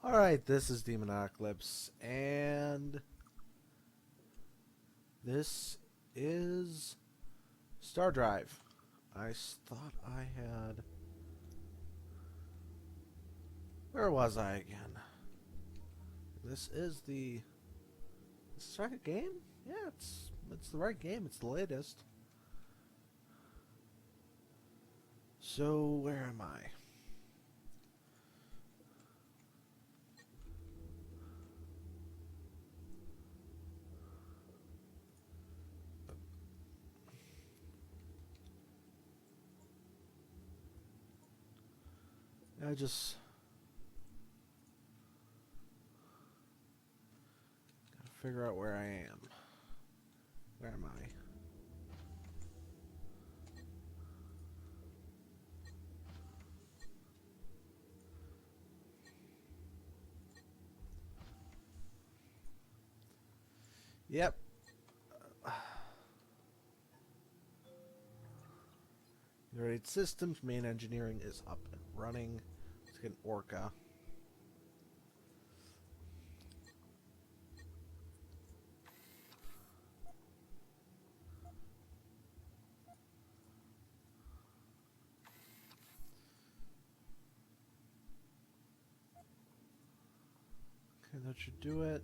Alright, this is Demonocolips, and this is Stardrive. Thought I had... Where was I again? This is the... Is this the right game? Yeah, it's the right game. It's the latest. So, where am I? I just gotta figure out where I am. Where am I? Yep. Great systems, main engineering is up and running. Let's get an Orca. Okay, that should do it.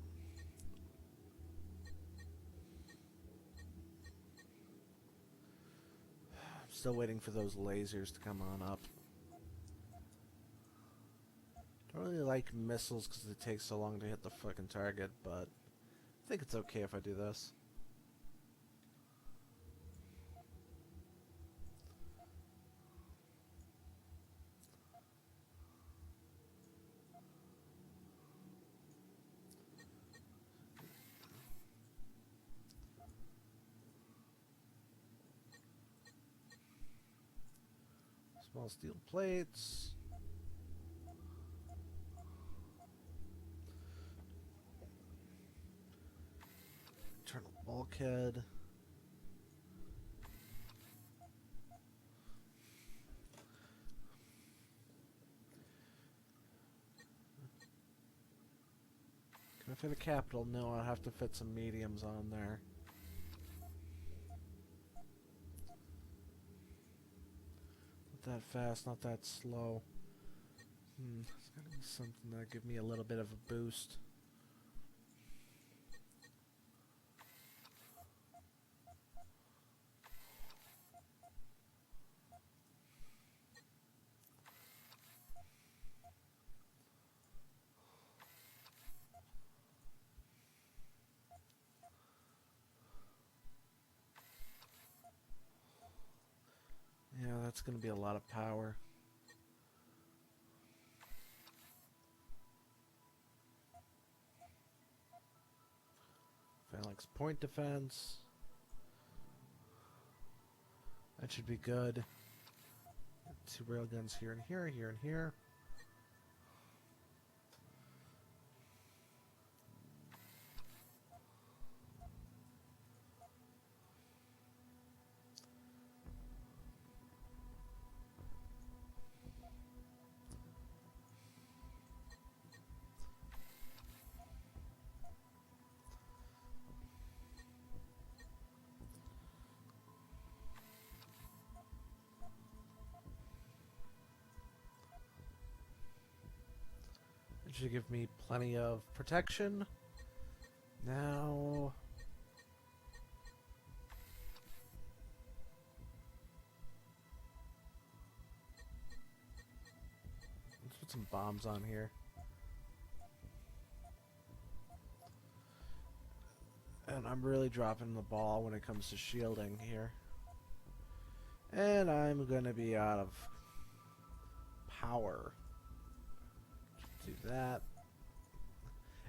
I'm still waiting for those lasers to come on up. Don't really like missiles because it takes so long to hit the fucking target, but I think it's okay if I do this. Small steel plates. Internal bulkhead. Can I fit a capital? No, I'll have to fit some mediums on there. Not that fast, not that slow. It's gotta be something that'll give me a little bit of a boost. Yeah, that's gonna be a lot of power. Phalanx point defense. That should be good. Two railguns here and here, here and here. It should give me plenty of protection. Now... let's put some bombs on here. And I'm really dropping the ball when it comes to shielding here. And I'm gonna be out of power. Do that.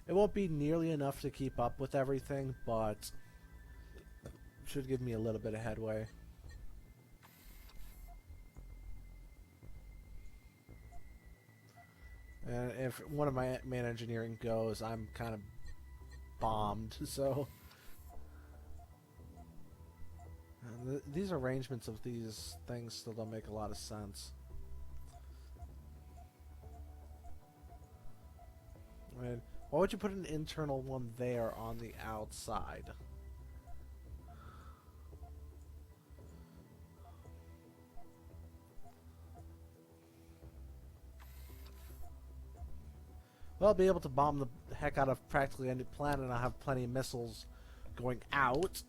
It won't be nearly enough to keep up with everything, but should give me a little bit of headway. And if one of my main engineering goes, I'm kind of bombed, so... these arrangements of these things still don't make a lot of sense. Why would you put an internal one there on the outside? Well, I'll be able to bomb the heck out of practically any planet, and I'll have plenty of missiles going out.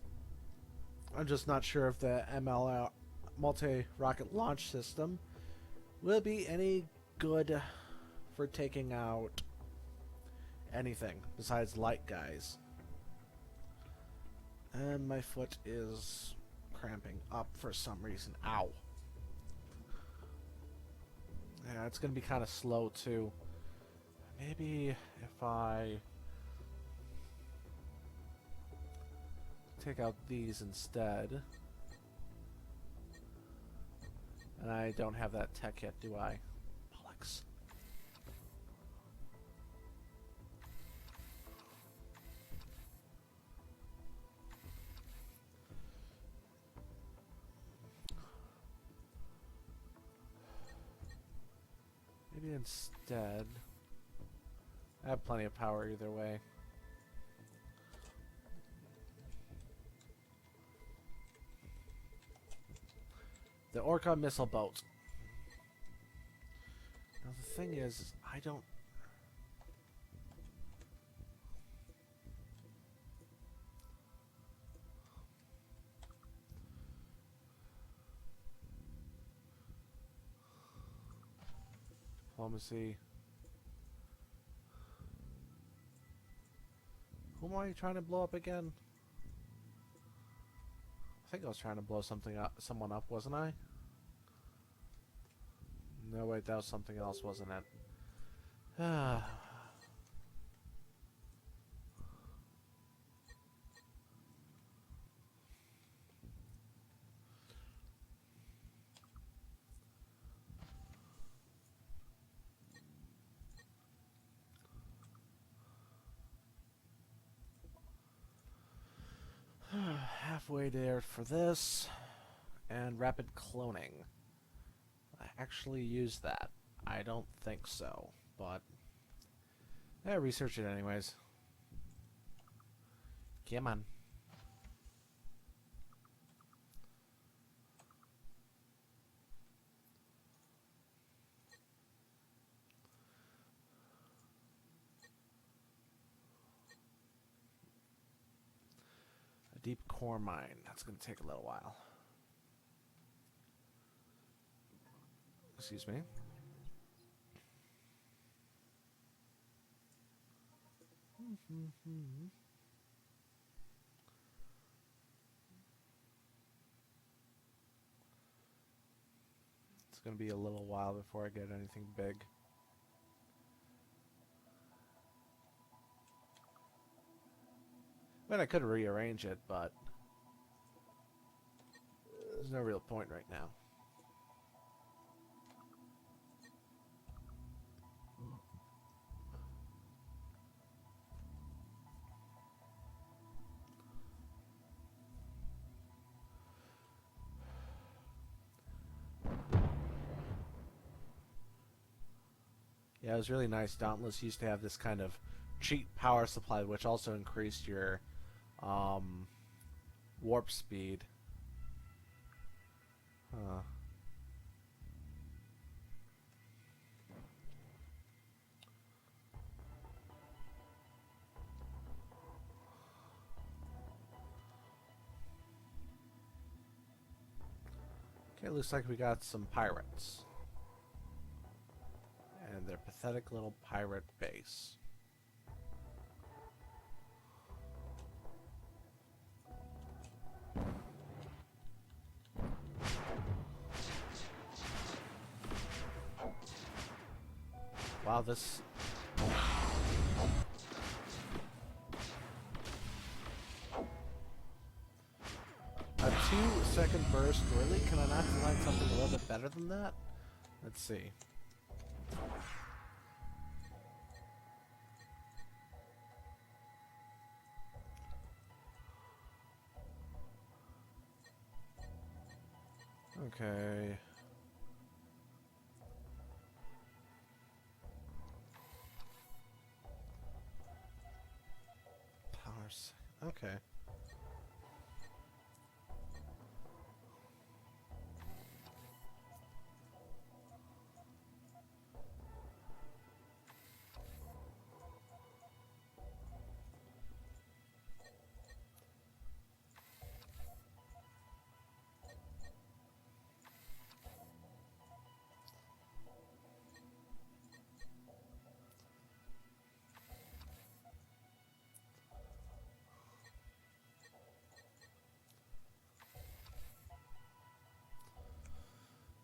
I'm just not sure if the MLR multi-rocket launch system will be any good for taking out anything besides light guys. And my foot is cramping up for some reason. Ow. Yeah, it's going to be kind of slow too. Maybe if I take out these instead. And I don't have that tech yet, do I? Bollocks. Maybe instead... I have plenty of power either way. The Orca missile boat. Now the thing is I don't... Diplomacy. Who am I trying to blow up again? I think I was trying to blow someone up, wasn't I? No, wait, that was something else, wasn't it? Halfway there for this. And rapid cloning. I actually use that. I don't think so, but I research it anyways. Come on. A deep core mine. That's going to take a little while. Excuse me. It's going to be a little while before I get anything big. I mean, I could rearrange it, but there's no real point right now. Yeah, it was really nice. Dauntless used to have this kind of cheap power supply, which also increased your warp speed. Huh. Okay, looks like we got some pirates. And their pathetic little pirate base. Wow, this... A 2-second burst, really? Can I not find something a little bit better than that? Let's see. Okay. Okay.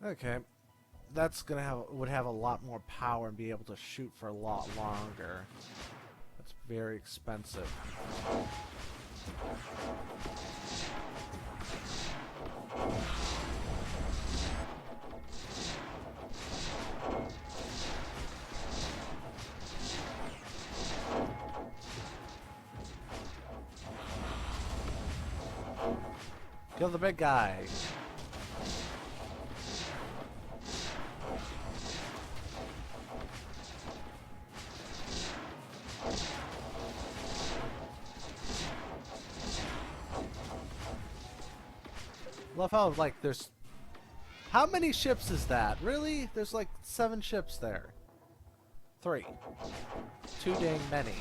Okay. That's gonna would have a lot more power and be able to shoot for a lot longer. That's very expensive. Kill the big guy. Love how, like, there's... How many ships is that? Really? There's like 7 ships there. 3. Too dang many.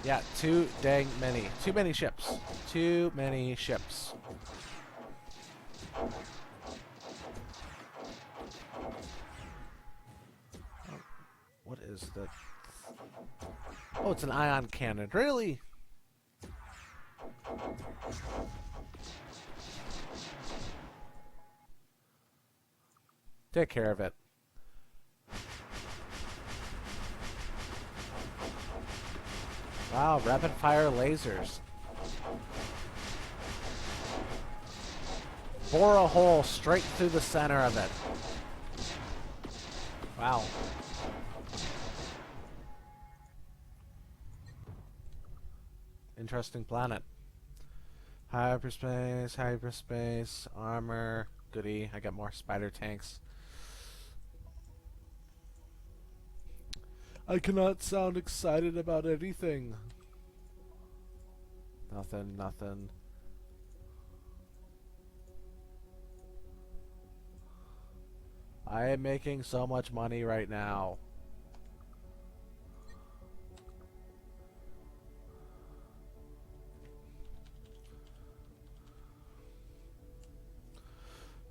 Yeah, too dang many. Too many ships. Too many ships. What is that? Oh, it's an ion cannon. Really? Take care of it. Wow, rapid fire lasers. Bore a hole straight through the center of it. Wow. Interesting planet. Hyperspace, hyperspace, armor, goody. I got more spider tanks. I cannot sound excited about anything. Nothing, nothing. I am making so much money right now.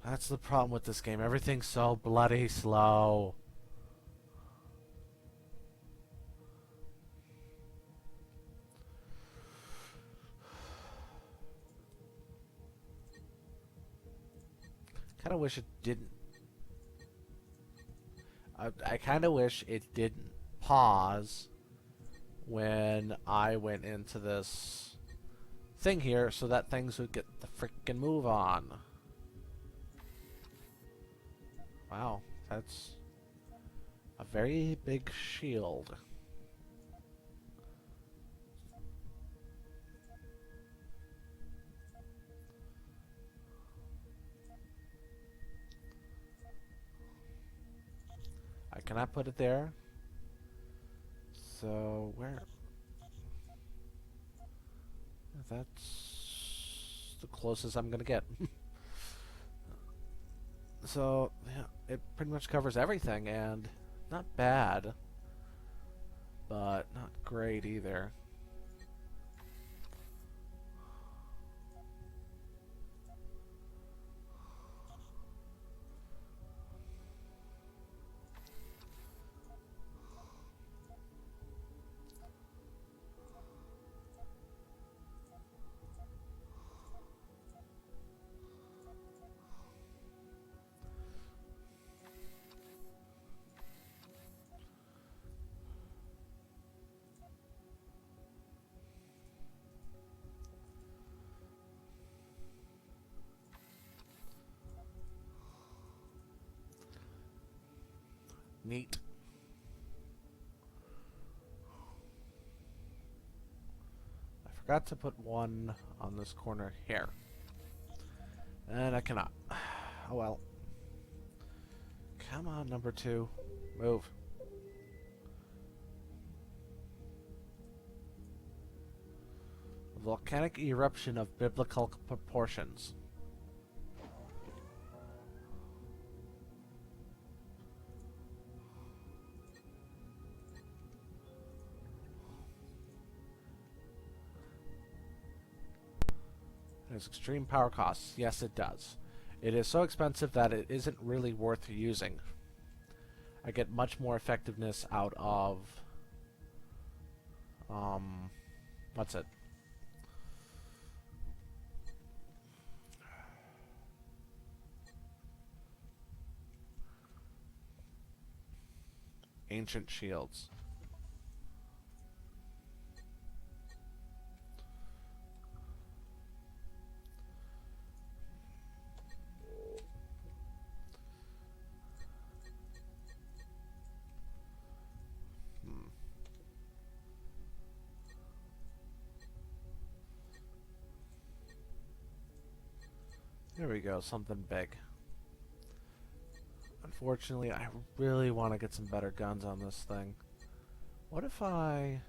That's the problem with this game. Everything's so bloody slow. Kind of wish it didn't. I kind of wish it didn't pause when I went into this thing here so that things would get the frickin' move on. Wow, that's a very big shield. I cannot put it there. So, where? That's the closest I'm gonna get. So, yeah, it pretty much covers everything, and not bad, but not great either. Neat. I forgot to put one on this corner here. And I cannot. Oh well. Come on, number 2. Move. Volcanic eruption of biblical proportions. It has extreme power costs. Yes, it does. It is so expensive that it isn't really worth using. I get much more effectiveness out of what's it? Ancient shields. There we go, something big. Unfortunately, I really want to get some better guns on this thing. What if I...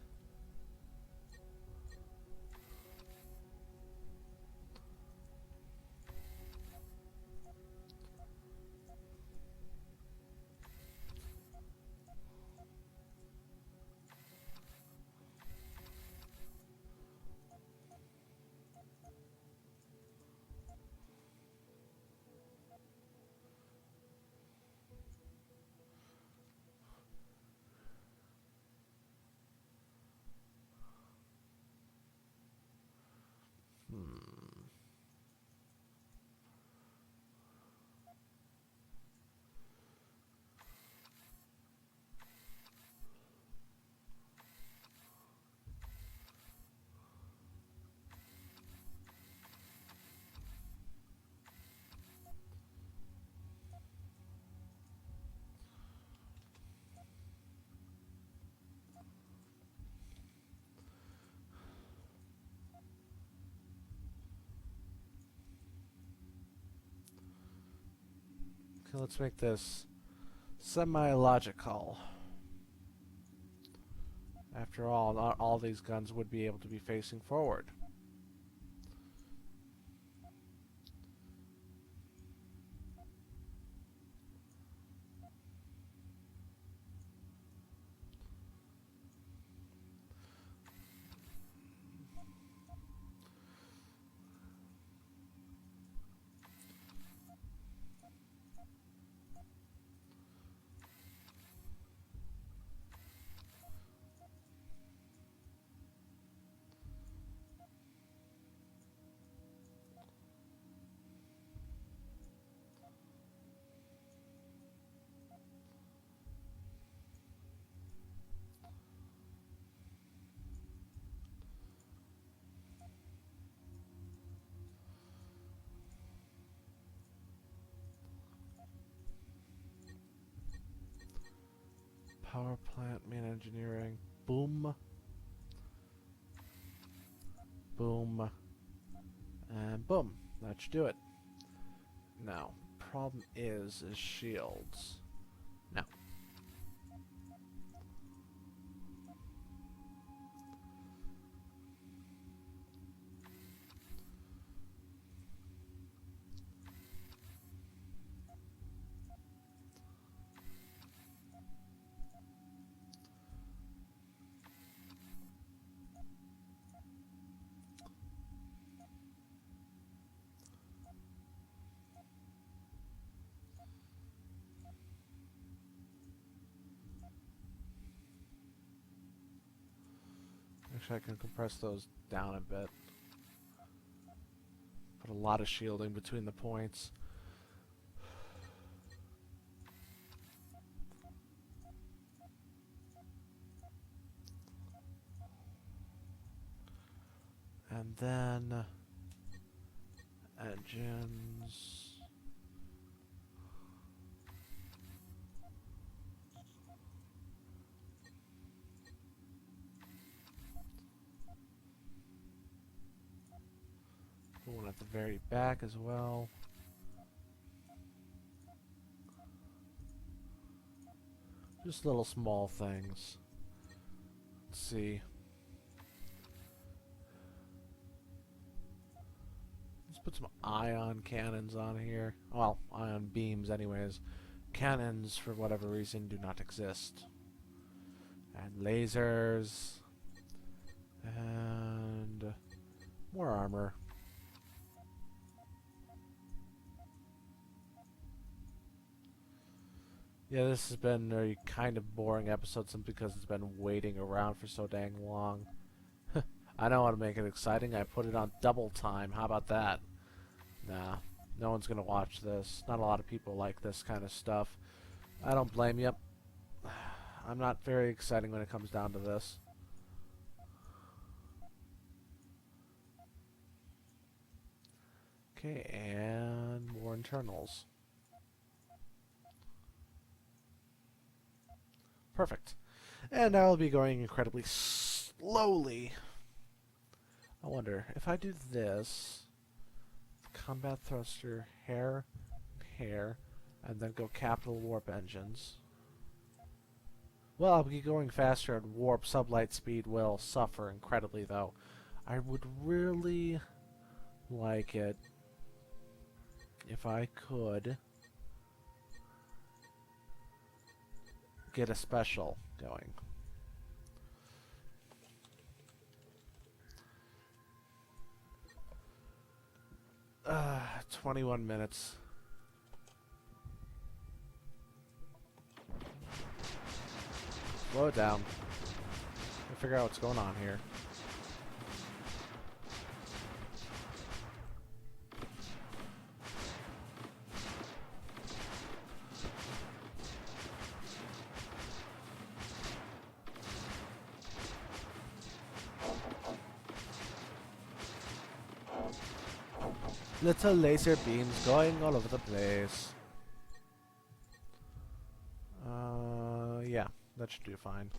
Okay, let's make this semi-logical. After all, not all these guns would be able to be facing forward. Power plant, main engineering. Boom. Boom. And boom. That should do it. Now, problem is shields. Now. Actually, I can compress those down a bit. Put a lot of shielding between the points. And then engines. One at the very back as well. Just little small things. Let's see. put some ion cannons on here. Well, ion beams anyways. Cannons, for whatever reason, do not exist. And lasers. And more armor. Yeah, this has been a kind of boring episode simply because it's been waiting around for so dang long. I know how to make it exciting. I put it on double time. How about that? Nah, no one's gonna watch this. Not a lot of people like this kind of stuff. I don't blame you. I'm not very exciting when it comes down to this. Okay, and more internals. Perfect. And I'll be going incredibly slowly. I wonder, if I do this, combat thruster, hair, and then go capital warp engines. Well, I'll be going faster and warp sublight speed will suffer incredibly though. I would really like it if I could get a special going. 21 minutes. Slow it down. I'll figure out what's going on here. Little laser beams going all over the place. Yeah, that should do fine.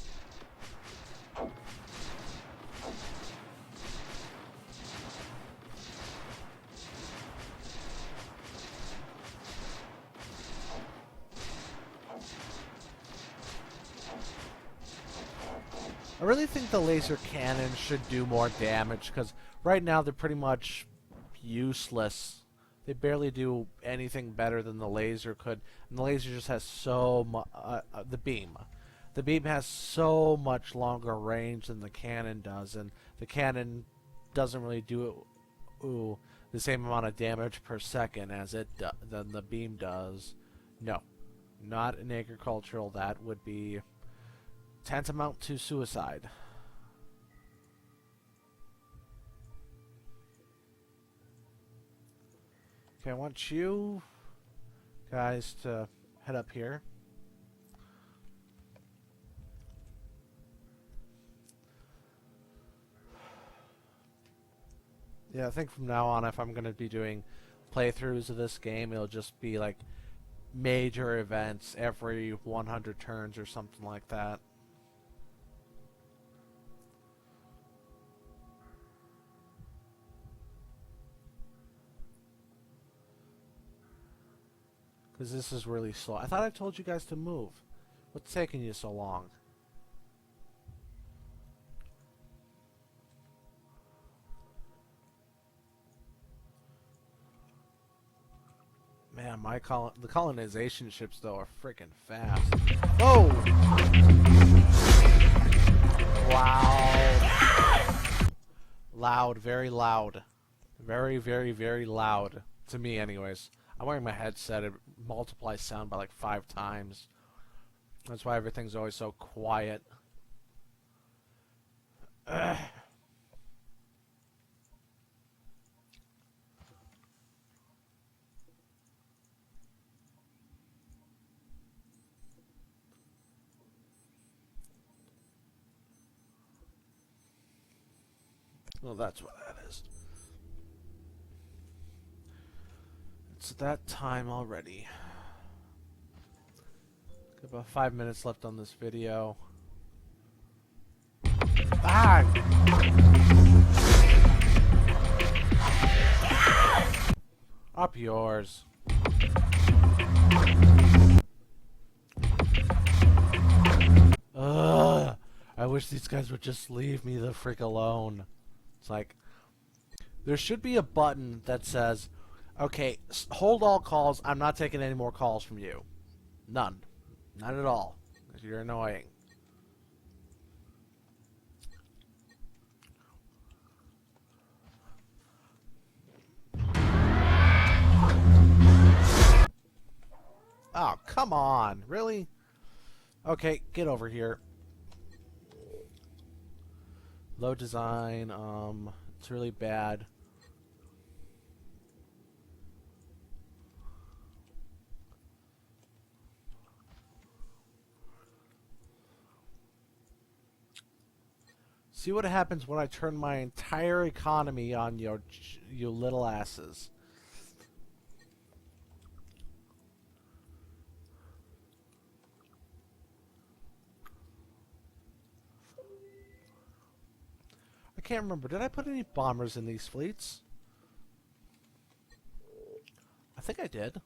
I really think the laser cannon should do more damage, because right now they're pretty much useless. They barely do anything better than the laser could, and the laser just has so much. The beam has so much longer range than the cannon does, and the cannon doesn't really do the same amount of damage per second as than the beam does. No, not in agricultural. That would be tantamount to suicide. Okay, I want you guys to head up here. Yeah, I think from now on, if I'm going to be doing playthroughs of this game, it'll just be like major events every 100 turns or something like that. Because this is really slow. I thought I told you guys to move. What's taking you so long? Man, the colonization ships, though, are freaking fast. Whoa! Loud. Loud, very loud. Very, very, very loud. To me, anyways. I'm wearing my headset. It multiplies sound by like 5 times. That's why everything's always so quiet. Ugh. Well, that's what that is. It's that time already. Got about 5 minutes left on this video. Ah! Up yours. Ugh! I wish these guys would just leave me the frick alone. It's like, There should be a button that says, okay, hold all calls. I'm not taking any more calls from you. None. Not at all. You're annoying. Oh, come on. Really? Okay, get over here. Low design, it's really bad. See what happens when I turn my entire economy on you little asses. I can't remember. Did I put any bombers in these fleets? I think I did.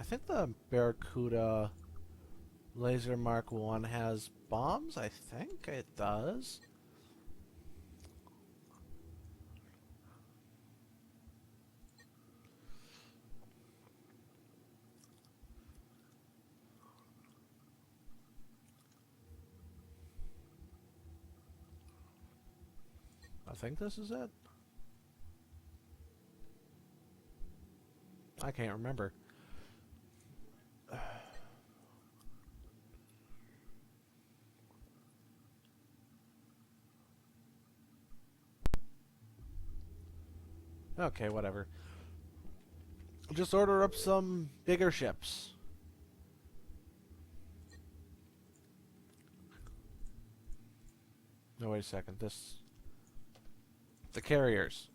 I think the Barracuda Laser Mark 1 has bombs. I think it does. I think this is it. I can't remember. Okay, whatever. Just order up some bigger ships. No, wait a second. The carriers.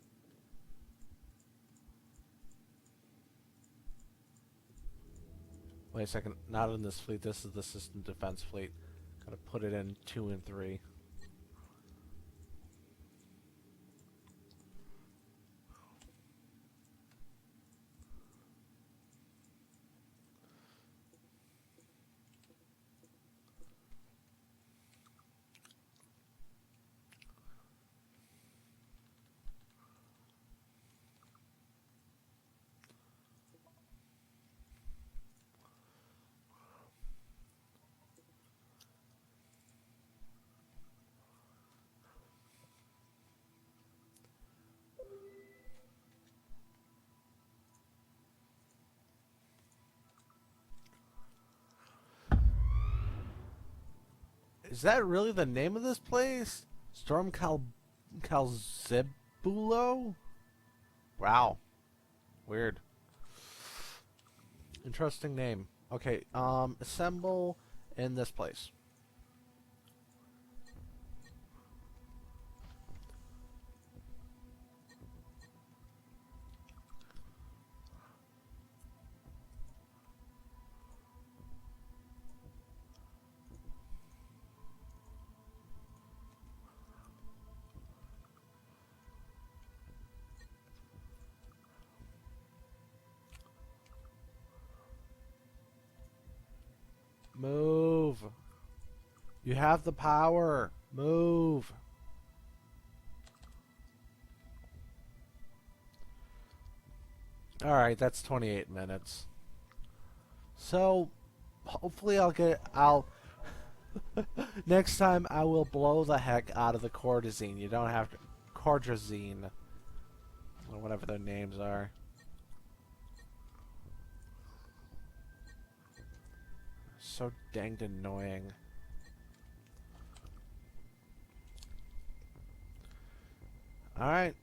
Wait a second. Not in this fleet. This is the system defense fleet. Gotta put it in 2 and 3. Is that really the name of this place? Storm Calzibulo? Wow. Weird. Interesting name. Okay, assemble in this place. Move. You have the power. Move. Alright, that's 28 minutes. So, hopefully next time I will blow the heck out of the Cordazine. You don't have to... Cordrazine. Or whatever their names are. So danged annoying. Alright.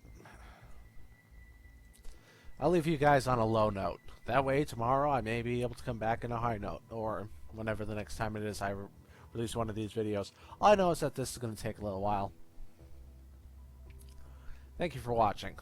I'll leave you guys on a low note. That way, tomorrow I may be able to come back in a high note. Or whenever the next time it is I release one of these videos. All I know is that this is going to take a little while. Thank you for watching.